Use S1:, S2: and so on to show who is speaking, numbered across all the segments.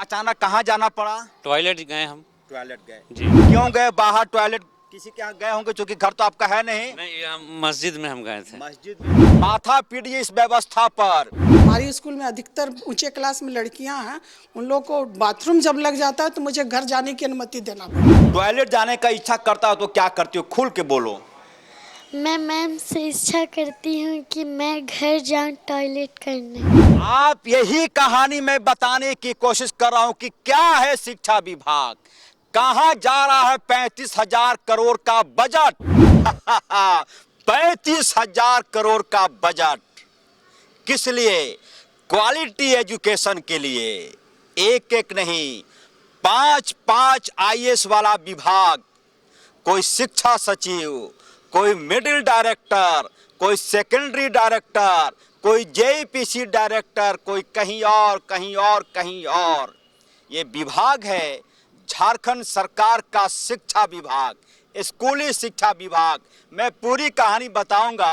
S1: अचानक कहाँ जाना पड़ा?
S2: टॉयलेट गए हम।
S1: टॉयलेट गए
S2: जी।
S1: क्यों गए? बाहर टॉयलेट किसी के यहाँ गए होंगे, क्योंकि घर तो आपका है नहीं।
S2: नहीं, हम मस्जिद में हम गए थे।
S1: मस्जिद में माथा पीटिए इस व्यवस्था पर।
S3: हमारी स्कूल में अधिकतर ऊंचे क्लास में लड़कियां हैं, उन लोग को बाथरूम जब लग जाता है तो मुझे घर जाने की अनुमति देना पड़ता है।
S1: टॉयलेट जाने का इच्छा करता हो तो क्या करती हो? खुल के बोलो।
S4: मैं मैम से इच्छा करती हूँ कि मैं घर जाऊँ टॉयलेट करने।
S1: आप यही कहानी मैं बताने की कोशिश कर रहा हूं कि क्या है शिक्षा विभाग, कहां जा रहा है 35,000 करोड़ का बजट। 35,000 करोड़ का बजट किस लिए? क्वालिटी एजुकेशन के लिए। एक एक नहीं, 5-5 आईएएस वाला विभाग, कोई शिक्षा सचिव, कोई मिडिल डायरेक्टर, कोई सेकेंडरी डायरेक्टर, कोई जेईपीसी डायरेक्टर, कोई कहीं और कहीं और कहीं और। ये विभाग है झारखंड सरकार का शिक्षा विभाग, स्कूली शिक्षा विभाग। मैं पूरी कहानी बताऊंगा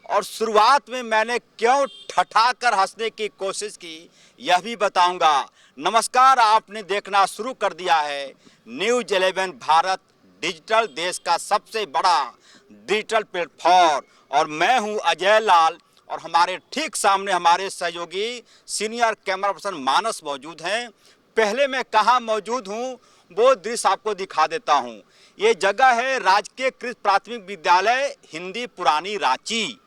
S1: और शुरुआत में मैंने क्यों ठठाकर हंसने की कोशिश की यह भी बताऊंगा। नमस्कार, आपने देखना शुरू कर दिया है न्यूज़ 11 भारत, डिजिटल देश का सबसे बड़ा डिजिटल प्लेटफॉर्म, और मैं हूं अजय लाल। और हमारे ठीक सामने हमारे सहयोगी सीनियर कैमरा पर्सन मानस मौजूद हैं। पहले मैं कहाँ मौजूद हूँ वो दृश्य आपको दिखा देता हूँ। ये जगह है राजकीय कृत प्राथमिक विद्यालय हिंदी पुरानी रांची।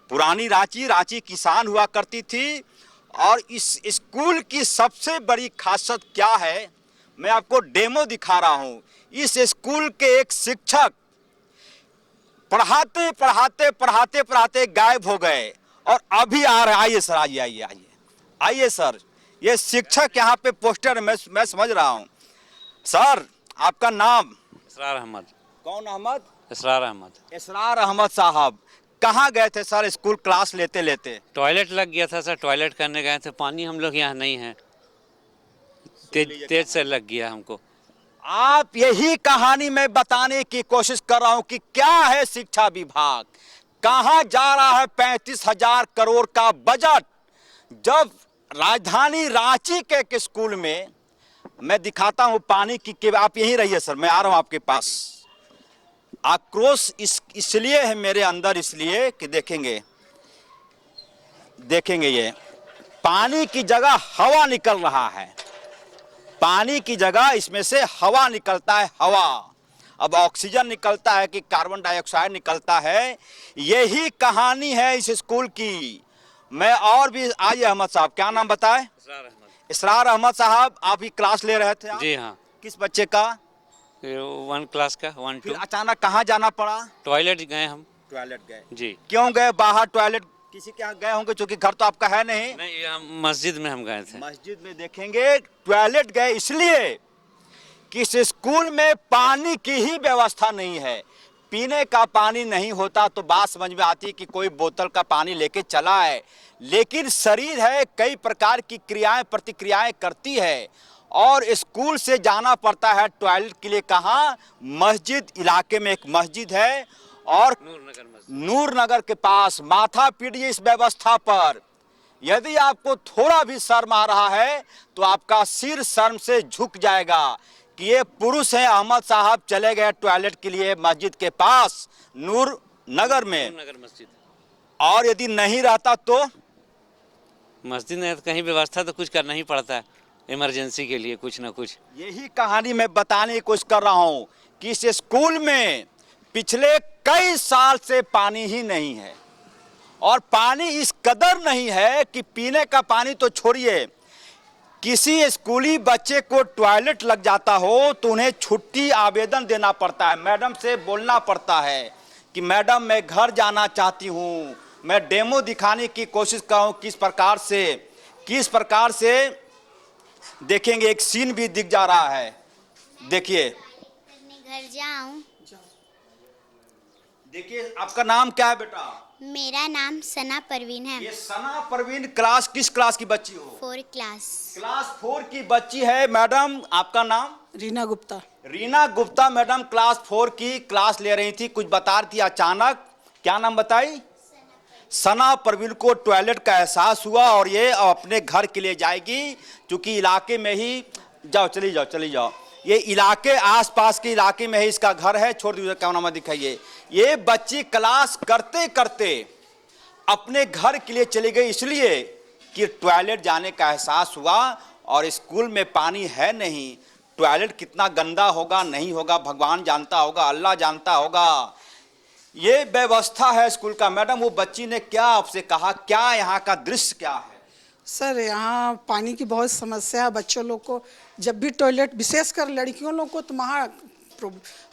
S1: पुरानी रांची, रांची किसान हुआ करती थी। और इस स्कूल की सबसे बड़ी खासियत क्या है, मैं आपको डेमो दिखा रहा हूँ। इस स्कूल के एक शिक्षक पढ़ाते पढ़ाते पढ़ाते पढ़ाते गायब हो गए और अभी आ रहे। आइए सर, आइए आइए आइए आइए सर। ये शिक्षक यहाँ पे पोस्टर मैं समझ रहा हूँ। सर, आपका नाम?
S2: इसरार अहमद।
S1: कौन अहमद?
S2: इसरार अहमद।
S1: इसरार अहमद साहब, कहाँ गए थे सर स्कूल क्लास लेते लेते?
S2: टॉयलेट लग गया था सर, टॉयलेट करने गए थे। पानी हम लोग यहाँ नहीं है, तेज से लग गया हमको।
S1: आप यही कहानी मैं बताने की कोशिश कर रहा हूं कि क्या है शिक्षा विभाग, कहां जा रहा है 35,000 करोड़ का बजट। जब राजधानी रांची के एक स्कूल में मैं दिखाता हूं पानी की, आप यहीं रहिए सर, मैं आ रहा हूं आपके पास। आक्रोश इसलिए है मेरे अंदर, इसलिए कि देखेंगे ये पानी की जगह हवा निकल रहा है। पानी की जगह इसमें से हवा निकलता है, हवा। अब ऑक्सीजन निकलता है कि कार्बन डाइऑक्साइड निकलता है। यही कहानी है इस स्कूल की। मैं और भी, आइए अहमद साहब, क्या नाम बताए?
S2: इसरार अहमद।
S1: इसरार अहमद साहब, आप ही क्लास ले रहे थे?
S2: जी हाँ।
S1: किस बच्चे का?
S2: 1 क्लास का, 1
S1: फिर
S2: 2।
S1: अचानक कहाँ जाना पड़ा?
S2: टॉयलेट गए हम।
S1: टॉयलेट गए
S2: जी।
S1: क्यों गए? बाहर टॉयलेट किसी के यहाँ गए होंगे, क्योंकि घर तो आपका है नहीं।
S2: नहीं, हम मस्जिद में हम गए थे।
S1: मस्जिद में देखेंगे टॉयलेट गए इसलिए कि इस स्कूल में पानी की ही व्यवस्था नहीं है। पीने का पानी नहीं होता तो बात समझ में आती है कि कोई बोतल का पानी लेके चला है, लेकिन शरीर है कई प्रकार की क्रियाएं प्रतिक्रियाएं करती है और स्कूल से जाना पड़ता है टॉयलेट के लिए। कहाँ? मस्जिद इलाके में एक मस्जिद है और नूर नगर के पास। माथा पीटिए इस व्यवस्था पर। यदि आपको थोड़ा भी शर्म आ रहा है तो आपका सिर शर्म से झुक जाएगा कि ये पुरुष हैं अहमद साहब, चले गए टॉयलेट के लिए मस्जिद के पास नूर नगर में।
S2: नगर मस्जिद।
S1: और यदि नहीं रहता तो
S2: मस्जिद में तो कहीं व्यवस्था तो कुछ करना ही पड़ता है, इमरजेंसी के लिए कुछ ना कुछ।
S1: यही कहानी मैं बताने की कोशिश कर रहा हूं कि इस स्कूल में पिछले कई साल से पानी ही नहीं है। और पानी इस कदर नहीं है कि पीने का पानी तो छोड़िए, किसी स्कूली बच्चे को टॉयलेट लग जाता हो तो उन्हें छुट्टी आवेदन देना पड़ता है। मैडम से बोलना पड़ता है कि मैडम मैं घर जाना चाहती हूँ। मैं डेमो दिखाने की कोशिश कर रहा हूँ किस प्रकार से देखेंगे। एक सीन भी दिख जा रहा है, देखिए।
S4: घर जाऊं।
S1: देखिए, आपका नाम क्या है बेटा?
S4: मेरा नाम सना परवीन है।
S1: ये सना परवीन किस क्लास की बच्ची हो?
S4: 4 क्लास।
S1: क्लास 4 की बच्ची है। मैडम, आपका नाम?
S3: रीना गुप्ता।
S1: रीना गुप्ता मैडम क्लास 4 की क्लास ले रही थी, कुछ बता रही थी। अचानक क्या नाम बताई? सना परवीन को टॉयलेट का एहसास हुआ और ये अपने घर के लिए जाएगी, क्योंकि इलाके में ही जाओ चली जाओ चली जाओ। ये इलाके आसपास के इलाके में है, इसका घर है। छोड़ दीजिए, कैमरा में दिखाइए। ये बच्ची क्लास करते करते अपने घर के लिए चली गई, इसलिए कि टॉयलेट जाने का एहसास हुआ और स्कूल में पानी है नहीं। टॉयलेट कितना गंदा होगा नहीं होगा भगवान जानता होगा, अल्लाह जानता होगा। ये व्यवस्था है स्कूल का। मैडम, वो बच्ची ने क्या आपसे कहा, क्या यहाँ का दृश्य क्या है?
S3: सर यहाँ पानी की बहुत समस्या है। बच्चों लोग को जब भी टॉयलेट, विशेषकर लड़कियों लोग को तो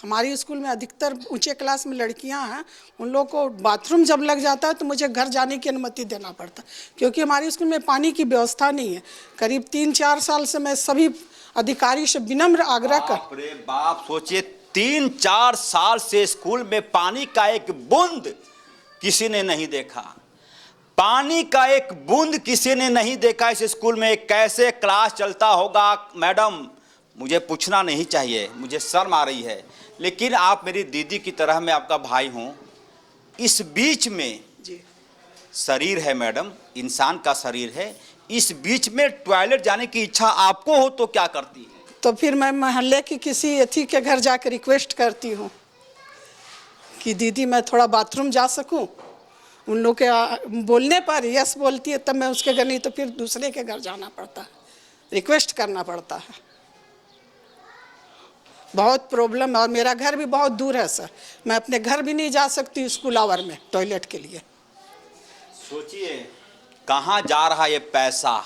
S3: हमारी स्कूल में अधिकतर ऊंचे क्लास में लड़कियां हैं, उन लोग को बाथरूम जब लग जाता है तो मुझे घर जाने की अनुमति देना पड़ता, क्योंकि हमारी स्कूल में पानी की व्यवस्था नहीं है। करीब 3-4 साल से मैं सभी अधिकारी से विनम्र आग्रह कर।
S1: बाप रे बाप, सोचिए 3-4 साल से स्कूल में पानी का एक बूंद किसी ने नहीं देखा। पानी का एक बूंद किसी ने नहीं देखा इस स्कूल में। कैसे क्लास चलता होगा? मैडम, मुझे पूछना नहीं चाहिए, मुझे शर्म आ रही है, लेकिन आप मेरी दीदी की तरह, मैं आपका भाई हूं। इस बीच में
S3: जी
S1: शरीर है मैडम, इंसान का शरीर है, इस बीच में टॉयलेट जाने की इच्छा आपको हो तो क्या करती है?
S3: तो फिर मैं मोहल्ले की किसी अथी के घर जाकर रिक्वेस्ट करती हूँ कि दीदी मैं थोड़ा बाथरूम जा सकूँ। उन लोग के बोलने पर यस बोलती है, तब मैं उसके घर, नहीं तो फिर दूसरे के घर जाना पड़ता है, रिक्वेस्ट करना पड़ता है। बहुत प्रॉब्लम है और मेरा घर भी बहुत दूर है सर। मैं अपने घर भी नहीं जा सकती स्कूल आवर में टॉयलेट के लिए।
S1: सोचिए कहाँ जा रहा ये पैसा।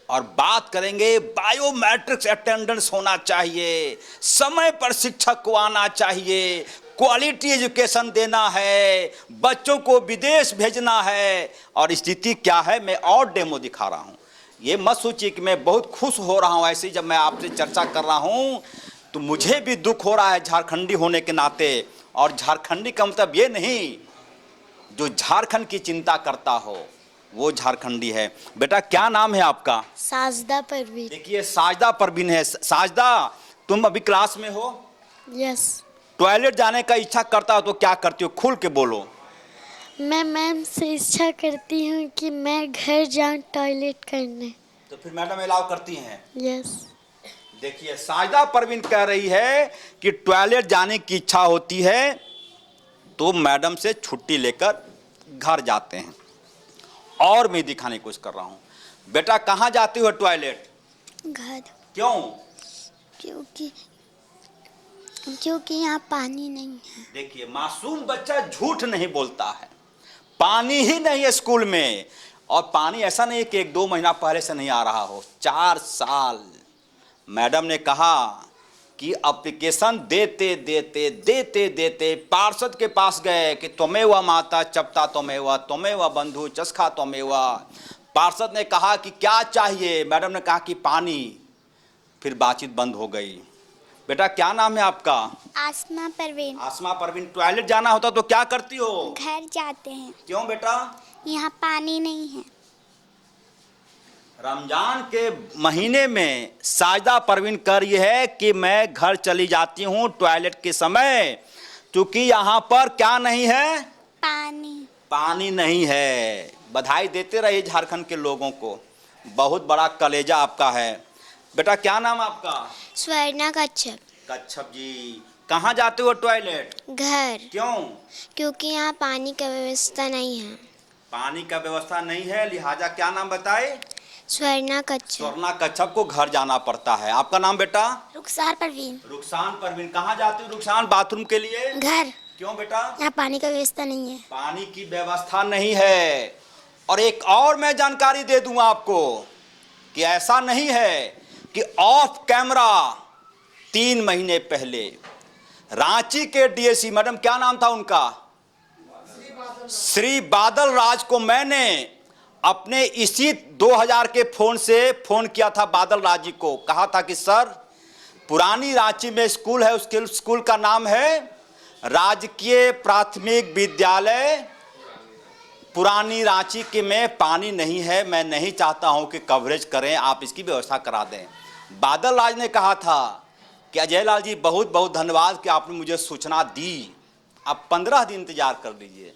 S1: और बात करेंगे, बायोमेट्रिक्स अटेंडेंस होना चाहिए, समय पर शिक्षक को आना चाहिए, क्वालिटी एजुकेशन देना है, बच्चों को विदेश भेजना है। और स्थिति क्या है, मैं और डेमो दिखा रहा हूँ। ये मत सोचिए कि मैं बहुत खुश हो रहा हूँ ऐसे ही जब मैं आपसे चर्चा कर रहा हूँ, तो मुझे भी दुख हो रहा है झारखंडी होने के नाते। और झारखंडी का मतलब ये नहीं, जो झारखंड की चिंता करता हो वो झारखंडी है। बेटा क्या नाम है आपका?
S4: साजदा परवीन।
S1: देखिए साजदा परवीन है। साजदा, तुम अभी क्लास में हो?
S4: यस।
S1: टॉयलेट जाने का इच्छा करता हो तो क्या करती हो? खुल के बोलो।
S4: मैं मैम से इच्छा करती हूँ कि मैं घर जाऊँ टॉयलेट करने।
S1: तो फिर मैडम अलाउ करती हैं?
S4: यस।
S1: देखिए साजदा परवीन कह रही है कि टॉयलेट जाने की इच्छा होती है तो मैडम से छुट्टी लेकर घर जाते हैं। और मैं दिखाने की कोशिश कर रहा हूँ। बेटा कहाँ जाती हो टॉयलेट?
S4: घर।
S1: क्यों?
S4: क्योंकि यहाँ पानी नहीं है।
S1: देखिए मासूम बच्चा झूठ नहीं बोलता है। पानी ही नहीं है स्कूल में। और पानी ऐसा नहीं कि 1-2 महीना पहले से नहीं आ रहा हो, 4 साल। मैडम ने कहा कि एप्लीकेशन देते देते देते देते पार्षद के पास गए कि त्वमेव माता चपता त्वमेव बंधु चस्खा त्वमेव। पार्षद ने कहा कि क्या चाहिए? मैडम ने कहा कि पानी। फिर बातचीत बंद हो गई। बेटा क्या नाम है आपका?
S5: आसमा परवीन।
S1: आसमा परवीन, टॉयलेट जाना होता तो क्या करती हो?
S5: घर जाते हैं।
S1: क्यों बेटा?
S5: यहाँ पानी नहीं है।
S1: रमजान के महीने में साजदा परवीन कर ये है कि मैं घर चली जाती हूँ टॉयलेट के समय, क्योंकि यहाँ पर क्या नहीं है? पानी नहीं है। बधाई देते रहिए झारखंड के लोगों को, बहुत बड़ा कलेजा आपका है। बेटा क्या नाम आपका?
S5: स्वर्णा कच्छप।
S1: कच्छप जी, कहाँ जाते हो टॉयलेट?
S5: घर।
S1: क्यों?
S5: क्योंकि यहाँ पानी का व्यवस्था नहीं है।
S1: पानी का व्यवस्था नहीं है, लिहाजा क्या नाम बताए?
S5: स्वर्णा कच्छप।
S1: स्वर्णा कच्छप को घर जाना पड़ता है। आपका नाम बेटा?
S5: रुखसार परवीन।
S1: रुखसान परवीन, कहाँ जाती हो रुखसान बाथरूम के लिए?
S5: घर।
S1: क्यों बेटा?
S5: यहाँ पानी का व्यवस्था नहीं है।
S1: पानी की व्यवस्था नहीं है। और एक और मैं जानकारी दे दूं आपको कि ऐसा नहीं है कि ऑफ कैमरा 3 महीने पहले रांची के डीएससी, मैडम क्या नाम था उनका? श्री बादल राज को मैंने अपने इसी 2000 के फोन से फोन किया था। बादल राज जी को कहा था कि सर, पुरानी रांची में स्कूल है, उसके स्कूल का नाम है राजकीय प्राथमिक विद्यालय पुरानी रांची के में पानी नहीं है। मैं नहीं चाहता हूं कि कवरेज करें, आप इसकी व्यवस्था करा दें। बादल राज ने कहा था कि अजय लाल जी बहुत बहुत धन्यवाद कि आपने मुझे सूचना दी। आप 15 दिन इंतजार कर लीजिए,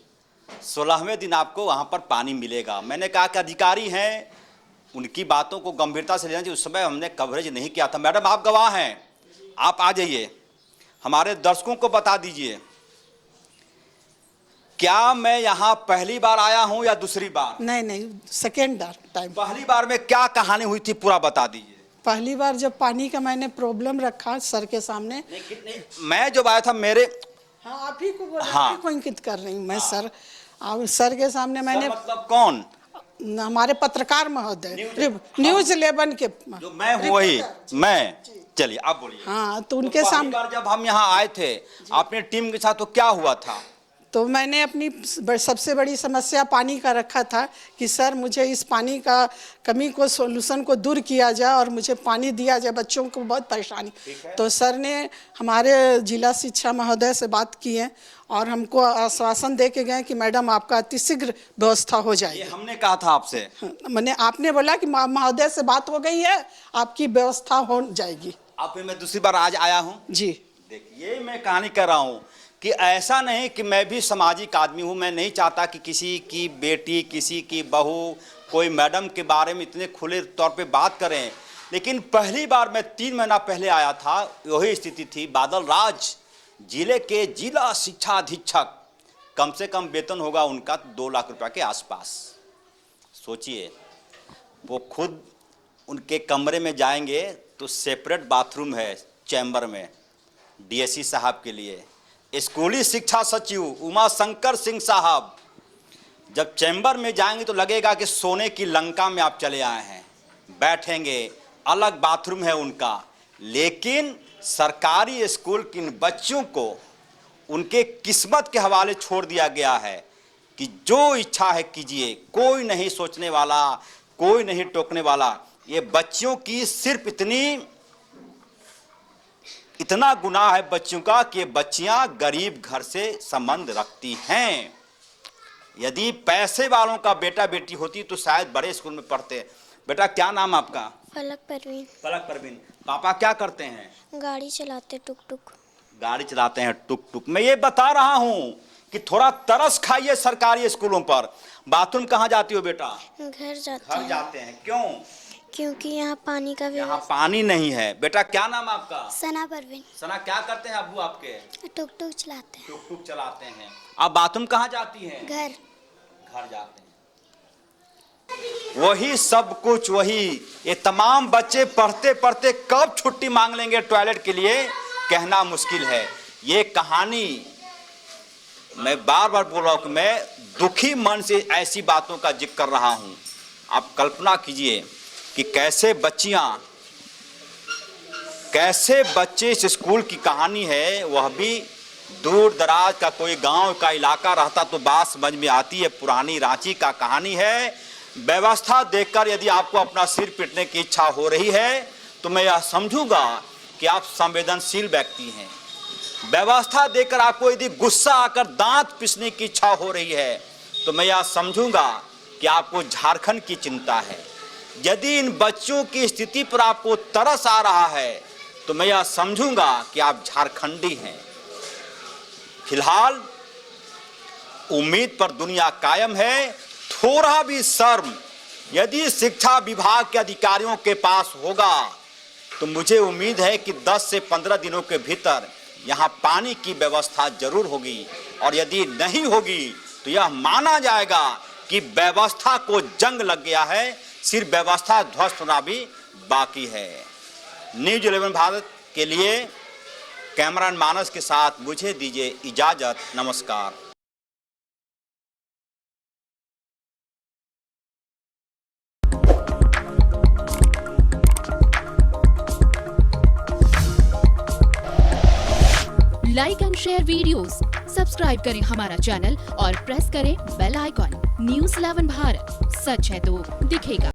S1: 16वें दिन आपको वहाँ पर पानी मिलेगा। मैंने कहा कि अधिकारी हैं, उनकी बातों को गंभीरता से लेना चाहिए। उस समय हमने कवरेज नहीं किया था। मैडम आप गवाह हैं, आप आ जाइए, हमारे दर्शकों को बता दीजिए, क्या मैं यहाँ पहली बार आया हूँ या दूसरी बार?
S3: नहीं, सेकेंड टाइम।
S1: पहली बार में क्या कहानी हुई थी पूरा बता दीजिए।
S3: पहली बार जब पानी का मैंने प्रॉब्लम रखा सर के सामने,
S1: मैं जब आया था मेरे,
S3: हाँ आप ही को बोला,
S1: हाँ।
S3: आप ही को इंगित कर रही हूँ मैं। सर अब सर के सामने मैंने,
S1: मतलब कौन?
S3: हमारे पत्रकार महोदय, न्यूज 11 के
S1: जो मैं हूँ वही मैं। चलिए आप बोलिए।
S3: हाँ, तो उनके
S1: पहली
S3: सामने
S1: बार जब हम यहाँ आए थे अपने टीम के साथ, तो क्या हुआ था?
S3: तो मैंने अपनी सबसे बड़ी समस्या पानी का रखा था कि सर मुझे इस पानी का कमी को, सोल्यूशन को दूर किया जाए और मुझे पानी दिया जाए, बच्चों को बहुत परेशानी। तो सर ने हमारे जिला शिक्षा महोदय से बात की है और हमको आश्वासन दे के गए कि मैडम आपका अतिशीघ्र व्यवस्था हो जाएगी।
S1: ये हमने कहा था आपसे?
S3: मैंने, आपने बोला कि महोदय से बात हो गई है, आपकी व्यवस्था हो जाएगी।
S1: आप मैं दूसरी बार आज आया हूँ
S3: जी।
S1: देखिए मैं कहानी कर रहा हूँ कि ऐसा नहीं कि मैं भी सामाजिक आदमी हूँ, मैं नहीं चाहता कि किसी की बेटी, किसी की बहू, कोई मैडम के बारे में इतने खुले तौर पे बात करें। लेकिन पहली बार मैं 3 महीना पहले आया था, वही स्थिति थी। बादल राज जिले के जिला शिक्षा अधीक्षक, कम से कम वेतन होगा उनका 2 लाख रुपये के आसपास। सोचिए, वो खुद उनके कमरे में जाएंगे तो सेपरेट बाथरूम है चैम्बर में डीएससी साहब के लिए। स्कूली शिक्षा सचिव उमा शंकर सिंह साहब जब चैम्बर में जाएंगे तो लगेगा कि सोने की लंका में आप चले आए हैं। बैठेंगे, अलग बाथरूम है उनका। लेकिन सरकारी स्कूल के बच्चों को उनके किस्मत के हवाले छोड़ दिया गया है कि जो इच्छा है कीजिए, कोई नहीं सोचने वाला, कोई नहीं टोकने वाला। ये बच्चों की सिर्फ इतना गुनाह है बच्चों का कि बच्चियां गरीब घर से संबंध रखती हैं। यदि पैसे वालों का बेटा बेटी होती तो शायद बड़े स्कूल में पढ़ते। बेटा क्या नाम आपका?
S5: फलक परवीन।
S1: फलक परवीन। पापा क्या करते हैं?
S5: गाड़ी चलाते, टुक टुक।
S1: गाड़ी चलाते हैं, टुक टुक। मैं ये बता रहा हूं कि थोड़ा तरस खाइए सरकारी स्कूलों पर। बाथरूम कहाँ जाती हो बेटा?
S5: घर
S1: जाते हैं। क्यों?
S5: क्योंकि यहाँ पानी का
S1: यहाँ पानी नहीं है। बेटा क्या नाम आपका?
S5: सना परवीन।
S1: सना क्या करते हैं अब्बू आपके?
S5: टुक टुक चलाते हैं।
S1: टुक टुक चलाते हैं। अब बाथरूम कहाँ जाती हैं? घर जाते हैं। वही सब कुछ वही। ये तमाम बच्चे पढ़ते पढ़ते कब छुट्टी मांग लेंगे टॉयलेट के लिए, कहना मुश्किल है। ये कहानी मैं बार बार बोल रहा हूं कि मैं दुखी मन से ऐसी बातों का जिक्र कर रहा हूं। आप कल्पना कीजिए कि कैसे बच्चे इस स्कूल की कहानी है। वह भी दूर दराज का कोई गांव का इलाका रहता तो बात समझ में आती है। पुरानी रांची का कहानी है। व्यवस्था देखकर यदि आपको अपना सिर पीटने की इच्छा हो रही है तो मैं यह समझूंगा कि आप संवेदनशील व्यक्ति हैं। व्यवस्था देखकर आपको यदि गुस्सा आकर दांत पीसने की इच्छा हो रही है तो मैं यह समझूंगा कि आपको झारखंड की चिंता है। यदि इन बच्चों की स्थिति पर आपको तरस आ रहा है तो मैं यह समझूंगा कि आप झारखंडी हैं। फिलहाल उम्मीद पर दुनिया कायम है। थोड़ा भी शर्म यदि शिक्षा विभाग के अधिकारियों के पास होगा तो मुझे उम्मीद है कि 10 से 15 दिनों के भीतर यहाँ पानी की व्यवस्था जरूर होगी। और यदि नहीं होगी तो यह माना जाएगा कि व्यवस्था को जंग लग गया है। सिर्फ व्यवस्था ध्वस्त होना भी बाकी है। न्यूज़ 11 भारत के लिए कैमरामैन मानस के साथ मुझे दीजिए इजाजत। नमस्कार।
S6: Like and share videos, subscribe करें हमारा चैनल और प्रेस करें बेल आइकॉन। न्यूज़ 11 भारत, सच है तो दिखेगा।